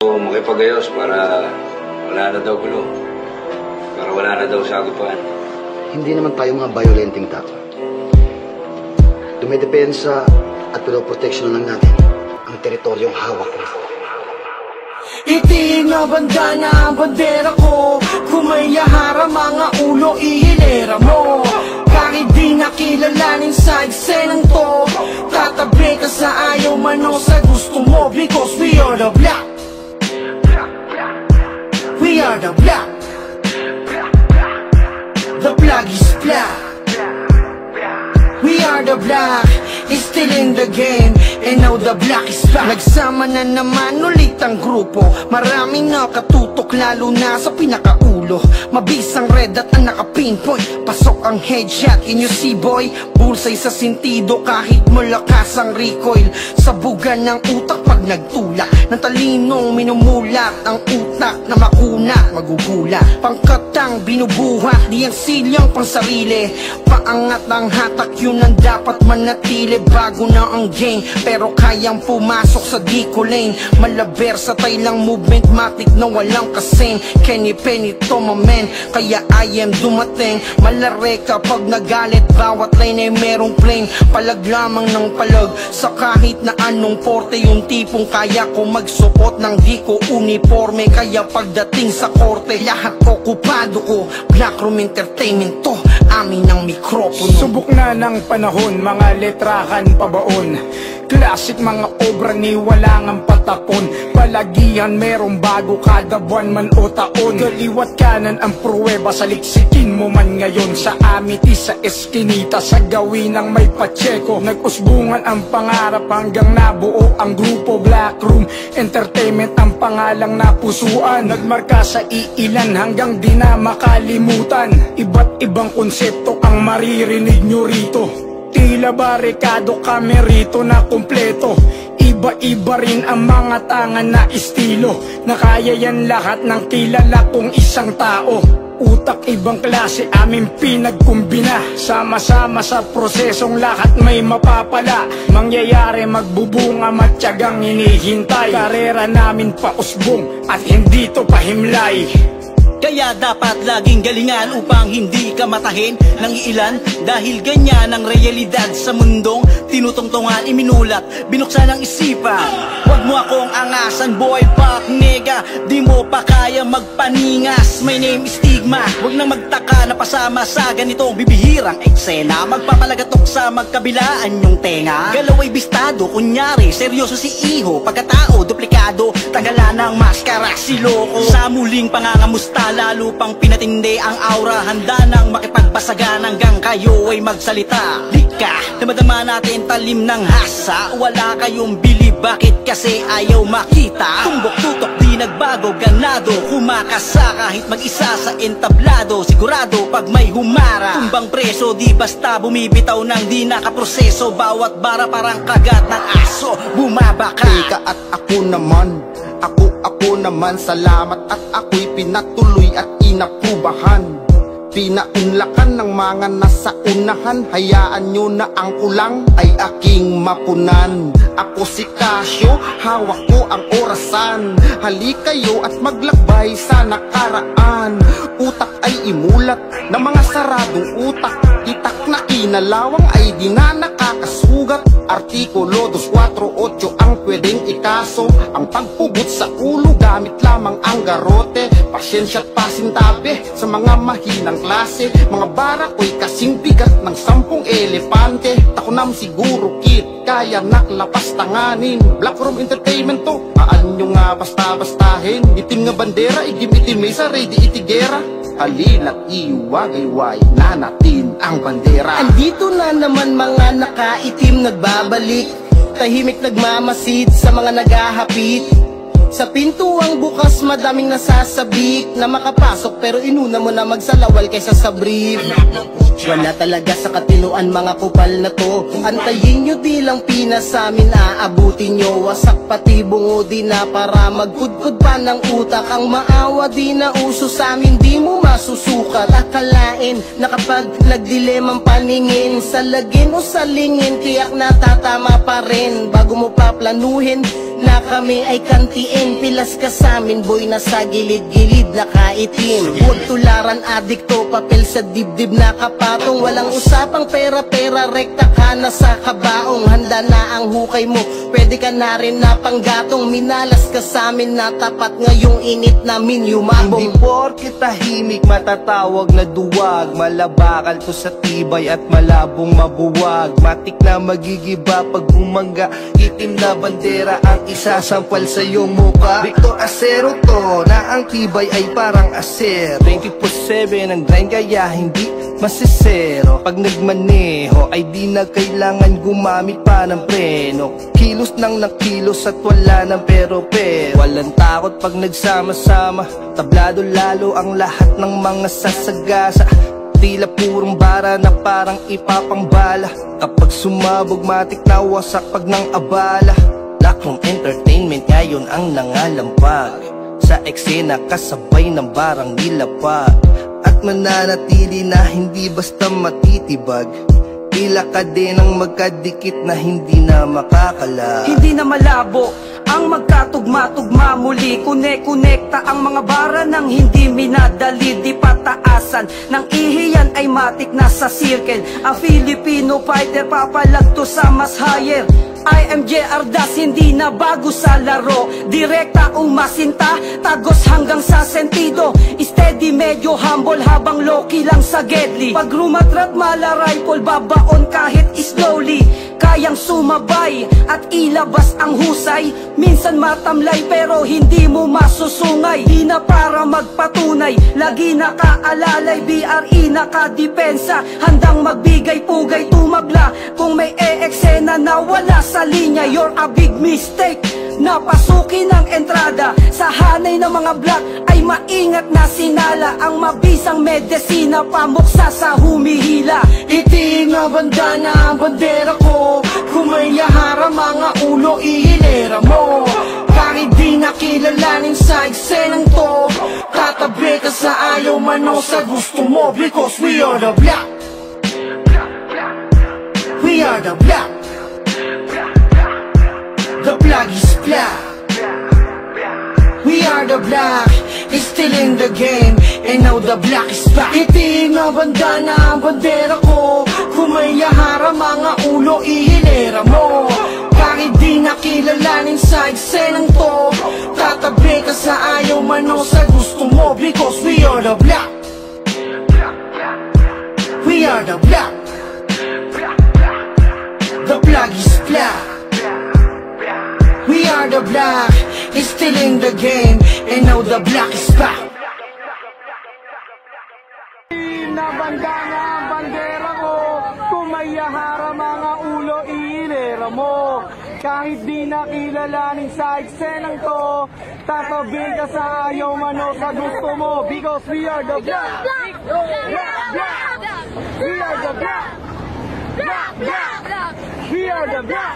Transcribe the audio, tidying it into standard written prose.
Makipagayos para wala na daw gulo. Para wala na daw sagupaan. Hindi naman tayo mga violenting tao. Dumidepensa at pinoproteksyon lang natin ang teritoryong hawak mo. Itiin na banda na ang bandera ko. Kung may yahara mga ulo, ihilera mo. Kahit di nakilalanin sa eksenang to, tatabi ka sa ayaw mano sa gusto mo. Because we are the black. We are the black. The flag is black. We are the black, is still in the game, and now the black is back. Nagsama na naman ulit ang grupo. Maraming nakatutok lalo na sa pinakaulo. Mabisang red at ang naka-pinpoint. Pasok ang headshot, can you see boy? Bulsay sa sentido kahit malakas ang recoil. Sabugan ng utak pag nagtulak ng talinong minumulat ang utak na makuna, magugula. Pangkatang binubuhat, di ang silyang pang sarili. Paangat ang hatak, yun ang dapat manatili. Bago na ang game, pero kayang pumasok sa Dico lane. Malaber sa taylang movement, matik na walang kasing. Kenny Penny to my man, kaya I am dumating. Malare kapag nagalit, bawat line ay merong plane. Palag lamang ng palag, sa kahit na anong porte. Yung tipong kaya ko magsuot ng di ko uniforme. Kaya pagdating sa korte, lahat okupado ko. Blackroom Entertainment to, amin ang mikropono. Subok na ng panahon, mga letrahan pabaon. Classic mga obra ni walang patapon. Palagihan merong bago kada buwan man o taon. Kaliwat kanan ang pruweba, saliksikin mo man ngayon. Sa amity, sa eskinita, sa gawin ng may Pacheco. Nag-usbungan ang pangarap hanggang nabuo ang grupo. Blackroom Entertainment ang pangalang napusuan. Nagmarka sa iilan hanggang di na makalimutan. Iba't ibang konsepto ang maririnig nyo rito. Tila barikado kami rito na kumpleto. Iba-iba rin ang mga tangan na estilo. Na kaya yan lahat ng kilala kong isang tao. Utak ibang klase aming pinagkumbina. Sama-sama sa prosesong lahat may mapapala. Mangyayari magbubunga matyagang hinihintay. Karera namin pausbong at hindi to pahimlay. Kaya dapat laging galingan upang hindi ka matahin ng ilan. Dahil ganyan ang realidad sa mundong tinutungtungan, iminulat, binuksan ang isipan. Huwag mo akong angasan boy, pak nega, di mo pa kaya magpaningas. My name is Stigma, huwag nang magtaka na pasama sa ganitong bibihirang eksena. Magpapalagatok sa magkabilaan yung tenga. Galaw ay bistado, kunyari seryoso si Iho. Pagkatao, duplikado, tanggalan ng maskara si Loko. Sa muling pangangamusta, lalo pang pinatindi ang aura. Handa nang makipagbasagan hanggang kayo ay magsalita. Di ka, damadama natin talim ng hasa. Wala kayong bilib, bakit kasi ayaw makita? Tumbok tutok di nagbago, ganado kumakasa kahit mag-isa sa entablado. Sigurado pag may humara, tumbang preso, di basta bumibitaw ng di nakaproseso. Bawat bara parang kagat ng aso, bumaba ka. Teka at ako naman, salamat at ako'y pinatuloy at inaprubahan. Pinaunlakan ng mga nasa unahan. Hayaan nyo na ang kulang ay aking mapunan. Ako si Casio, hawak ko ang orasan. Halik kayo at maglakbay sa nakaraan. Utak ay imulat ng mga saradong utak. Itak na kinalawang ay di na nakakasugat. Artikulo 248 ang pwedeng ikaso. Ang pagpugot sa ulo gamit lamang ang garote. Pasyensya't pasintabi sa mga mahinang klase. Mga bara ko'y kasing bigat ng 10 elepante. Takunam siguro kit, kaya naklapas tanganin. Blackroom Entertainment to, paan nyo nga basta-bastahin. Itim nga bandera, igim-itim may sa ready itigera. Halina't iwagayway na natin ang bandera. Andito na naman mga nakaitim nagbabalik. Tahimik nagmamasid sa mga naghahapit. Sa pintuang bukas madaming nasasabik na makapasok pero inuna mo na magsalawal kaysa sa brief. Wala talaga sa katinuan mga kupal na to. Antayin nyo di lang pinasamin, aabutin nyo. Wasak pati bungo di na para magkudkod pa ng utak. Ang maawa di na uso sa amin, di mo masusukat. Akalain na kapag nagdilemang paningin, sa lagin o sa lingin, tiyak na tatama pa rin. Bago mo pa planuhin, na kami ay kantiin. Pilas ka samin boy na sa gilid-gilid nakaitim. Huwag tularan adikto, papel sa dibdib na kapatong. Walang usapang pera-pera, rekta ka na sa kabaong. Handa na ang hukay mo, pwede ka na rin na panggatong. Minalas ka samin na tapat ngayong init namin yumabong. Hindi porke tahimik matatawag na duwag. Malabakal to sa tibay at malabong mabuwag. Matik na magigiba pag bumangga. Itim na bandera ang isasampal sa iyong muka. Victor Acero to, na ang tibay ay parang aser. 24/7 ang grind kaya hindi masisero. Pag nagmaneho ay di na kailangan gumamit pa ng preno. Kilos nang nakilos at wala ng pero. Walang takot pag nagsama-sama. Tablado lalo ang lahat ng mga sasagasa. Tila purong bara na parang ipapangbala. Kapag sumabog matik na wasak pag nang abala. Lockroom entertainment ngayon ang nangalampag. Sa eksena kasabay ng barang nilapag. At mananatili na hindi basta matitibag. Tila ka din ang magkadikit na hindi na makakala. Hindi na malabo ang magkatugma-tugma muli. Kune-konekta ang mga bara ng hindi minadali. Di pataasan ng ihiyan ay matik na sa circle. Ang Filipino fighter papalagto sa mas higher. I am JR Das, hindi na bago sa laro. Direkta umasinta, tagos hanggang sa sentido. Steady, medyo humble habang low-key lang sa deadly. Pag rumatrat mala rifle, babaon kahit slowly. Kayang sumabay at ilabas ang husay. Minsan matamlay pero hindi mo masusungay. Di na para magpatunay, lagi nakaalalay. BRE nakadepensa, handang magbigay pugay, tumabla kung may eksena na wala sa linya. You're a big mistake. Napasukin ang entrada sa hanay ng mga black ay maingat na sinala. Ang mabisang medesina pamuksa sa humihila. Itiin na banda na ang bandera ko. Kung may yahara mga ulo ihilera mo. Kahit di nakilalanin sa eksenang to, tatabi ka sa ayaw man o sa gusto mo. Because we are the black. We are the black. The black is black. We are the black, is still in the game, and now the black is back. Itiin na banda na ang bandera ko. Kung may yahara mga ulo ihilera mo. Kahit di nakilalanin sa eksenang to, tatabi ka sa ayaw man o sa gusto mo. Because we are the black. We are the black. The black is black. We are the black, is still in the game, and now the black is back. Nabanda na ang bandera ko. Kung may yahara mga ulo ihilera mo. Kahit di nakilalanin sa eksenang to, tatabi ka sa ayaw man o sa gusto mo. Because we are the black. We are the black. We are the black. We are the black.